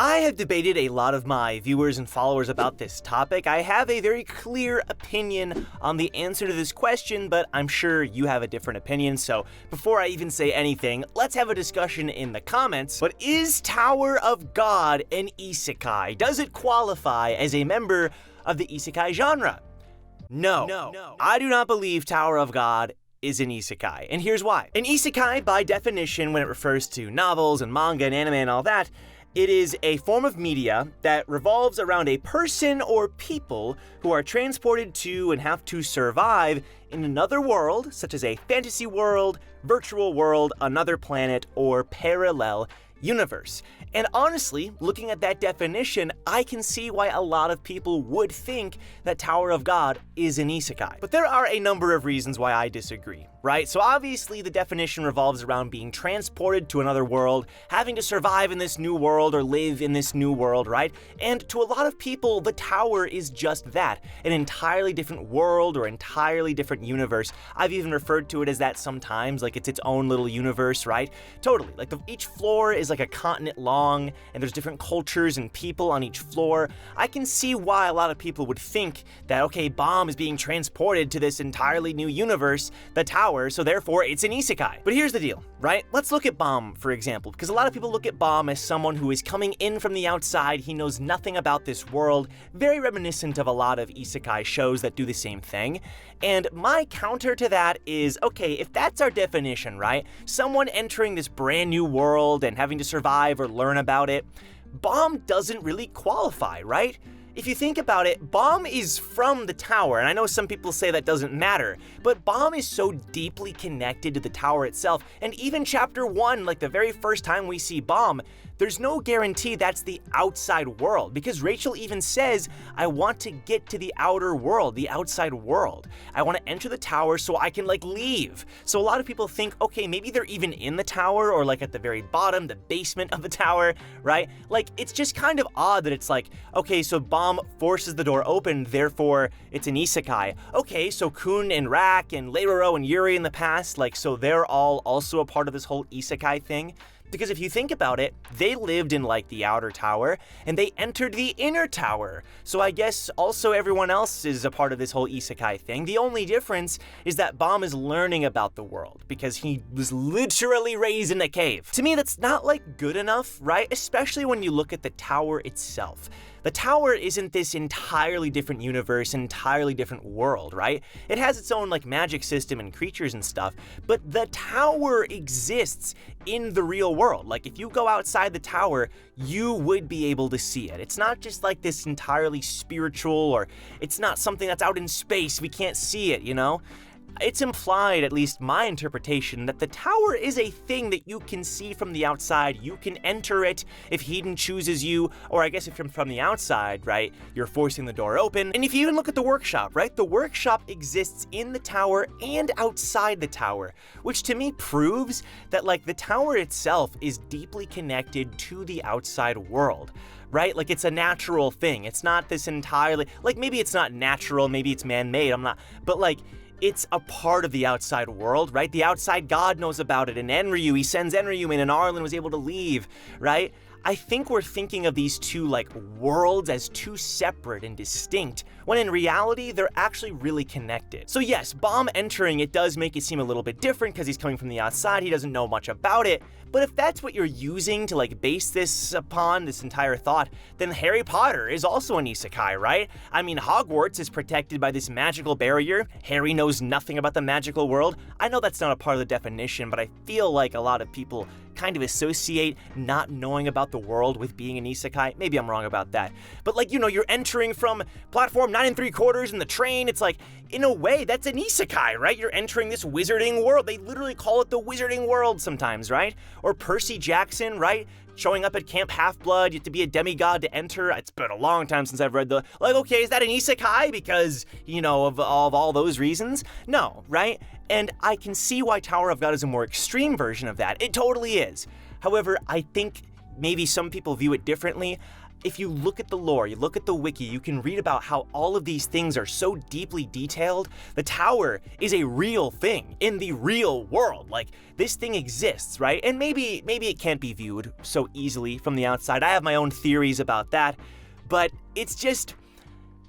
I have debated a lot of my viewers and followers about this topic. I have a very clear opinion on the answer to this question, but I'm sure you have a different opinion, so before I even say anything, let's have a discussion in the comments. But is Tower of God an isekai? Does it qualify as a member of the isekai genre? No. I do not believe Tower of God is an isekai, and here's why. An isekai, by definition, when it refers to novels and manga and anime and all that, it is a form of media that revolves around a person or people who are transported to and have to survive in another world, such as a fantasy world, virtual world, another planet, or parallel universe. And honestly, looking at that definition, I can see why a lot of people would think that Tower of God is an isekai. But there are a number of reasons why I disagree, right? So obviously the definition revolves around being transported to another world, having to survive in this new world or live in this new world, right? And to a lot of people, the tower is just that, an entirely different world or entirely different universe. I've even referred to it as that sometimes, like it's its own little universe, right? Totally, like each floor is like a continent long, and there's different cultures and people on each floor. I can see why a lot of people would think that, okay, Bomb is being transported to this entirely new universe, the tower, so therefore it's an isekai. But here's the deal, right? Let's look at Bomb, for example, because a lot of people look at Bomb as someone who is coming in from the outside. He knows nothing about this world, very reminiscent of a lot of isekai shows that do the same thing. And my counter to that is, okay, if that's our definition, right? Someone entering this brand new world and having to survive or learn about it, Bomb doesn't really qualify, right? If you think about it, Bomb is from the tower, and I know some people say that doesn't matter, but Bomb is so deeply connected to the tower itself, and even Chapter 1, like the very first time we see Bomb, there's no guarantee that's the outside world, because Rachel even says, I want to get to the outer world, the outside world. I want to enter the tower so I can, like, leave. So a lot of people think, okay, maybe they're even in the tower, or like at the very bottom, the basement of the tower, right? Like, it's just kind of odd that it's like, okay, so Bomb forces the door open, therefore it's an isekai. Okay, so Kun and Rak and Leiroro and Yuri in the past, like, so they're all also a part of this whole isekai thing? Because if you think about it, they lived in like the outer tower and they entered the inner tower. So I guess also everyone else is a part of this whole isekai thing. The only difference is that Bomb is learning about the world because he was literally raised in a cave. To me, that's not like good enough, right? Especially when you look at the tower itself. The tower isn't this entirely different universe, entirely different world, right? It has its own like magic system and creatures and stuff, but the tower exists in the real world. Like if you go outside the tower, you would be able to see it. It's not just like this entirely spiritual, or it's not something that's out in space, we can't see it, you know? It's implied, at least my interpretation, that the tower is a thing that you can see from the outside. You can enter it if Hedon chooses you, or I guess if you're from the outside, right, you're forcing the door open. And if you even look at the workshop, right, the workshop exists in the tower and outside the tower, which to me proves that, like, the tower itself is deeply connected to the outside world. Right? Like, it's a natural thing. It's not this entirely, like, maybe it's not natural, maybe it's man-made, but like, it's a part of the outside world, right? The outside god knows about it, and Enryu, he sends Enryu in, and Arlen was able to leave, right? I think we're thinking of these two, like, worlds as two separate and distinct, when in reality, they're actually really connected. So yes, Bomb entering it does make it seem a little bit different because he's coming from the outside, he doesn't know much about it, but if that's what you're using to, like, base this upon, this entire thought, then Harry Potter is also an isekai, right? I mean, Hogwarts is protected by this magical barrier. Harry knows nothing about the magical world. I know that's not a part of the definition, but I feel like a lot of people kind of associate not knowing about the world with being an isekai. Maybe I'm wrong about that. But, like, you know, you're entering from platform 9 3/4 in the train. It's like, in a way, that's an isekai, right? You're entering this wizarding world. They literally call it the wizarding world sometimes, right? Or Percy Jackson, right? Showing up at Camp Half-Blood, you have to be a demigod to enter. It's been a long time since I've read like, okay, is that an isekai because, you know, of all those reasons? No, right? And I can see why Tower of God is a more extreme version of that. It totally is. However, I think maybe some people view it differently. If you look at the lore, you look at the wiki, you can read about how all of these things are so deeply detailed. The tower is a real thing in the real world. Like, this thing exists, right? And maybe it can't be viewed so easily from the outside. I have my own theories about that, but it's just,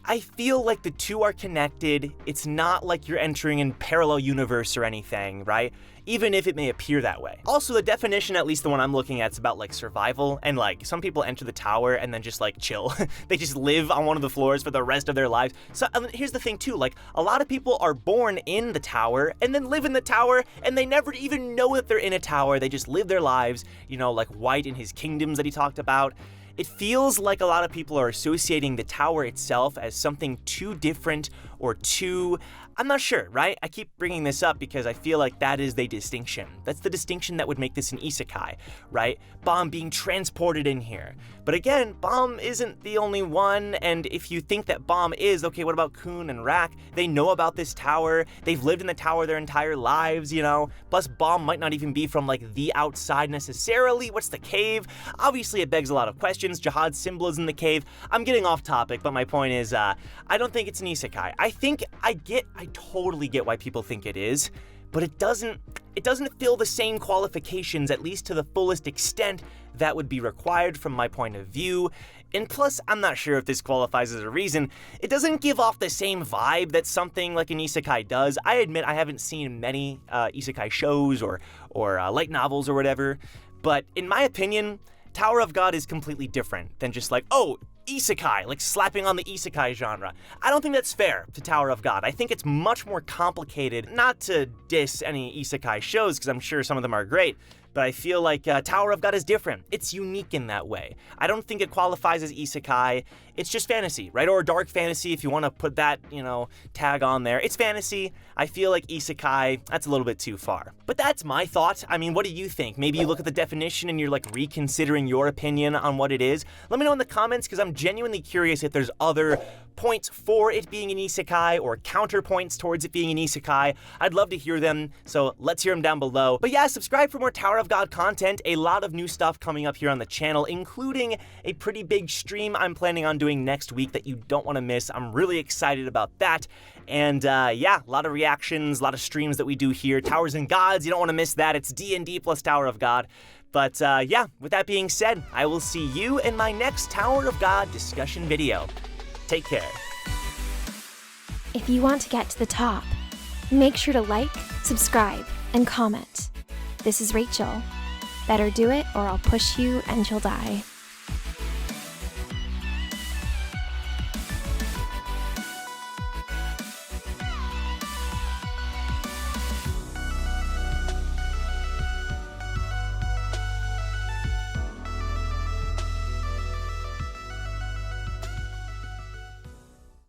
I feel like the two are connected. It's not like you're entering in parallel universe or anything, right? Even if it may appear that way. Also, the definition, at least the one I'm looking at, is about like survival, and like some people enter the tower and then just like chill. They just live on one of the floors for the rest of their lives. So here's the thing too, like a lot of people are born in the tower and then live in the tower and they never even know that they're in a tower. They just live their lives, you know, like White in his kingdoms that he talked about. It feels like a lot of people are associating the tower itself as something too different or too, I'm not sure, right? I keep bringing this up because I feel like that is the distinction. That's the distinction that would make this an isekai, right? Bomb being transported in here. But again, Bomb isn't the only one, and if you think that Bomb is, okay, what about Kun and Rak? They know about this tower, they've lived in the tower their entire lives, you know? Plus, Bomb might not even be from, like, the outside necessarily. What's the cave? Obviously, it begs a lot of questions. Jihad's symbol is in the cave. I'm getting off topic, but my point is, I don't think it's an isekai. I totally get why people think it is, but it doesn't fill the same qualifications, at least to the fullest extent, that would be required from my point of view. And plus, I'm not sure if this qualifies as a reason, it doesn't give off the same vibe that something like an isekai does. I admit I haven't seen many isekai shows or light novels or whatever, but in my opinion, Tower of God is completely different than just like, oh, isekai, like slapping on the isekai genre. I don't think that's fair to Tower of God. I think it's much more complicated, not to diss any isekai shows, because I'm sure some of them are great, but I feel like Tower of God is different. It's unique in that way. I don't think it qualifies as isekai. It's just fantasy, right? Or dark fantasy, if you want to put that, you know, tag on there. It's fantasy. I feel like isekai, that's a little bit too far. But that's my thought. I mean, what do you think? Maybe you look at the definition and you're like reconsidering your opinion on what it is. Let me know in the comments, because I'm genuinely curious if there's other points for it being an isekai or counterpoints towards it being an isekai. I'd love to hear them, so let's hear them down below. But yeah, subscribe for more Tower of God content. A lot of new stuff coming up here on the channel, including a pretty big stream I'm planning on doing next week that you don't want to miss. I'm really excited about that. And yeah, a lot of reactions, a lot of streams that we do here. Towers and Gods, you don't want to miss that. It's D&D plus Tower of God. But yeah, with that being said, I will see you in my next Tower of God discussion video. Take care. If you want to get to the top, make sure to like, subscribe, and comment. This is Rachel. Better do it or I'll push you and you'll die.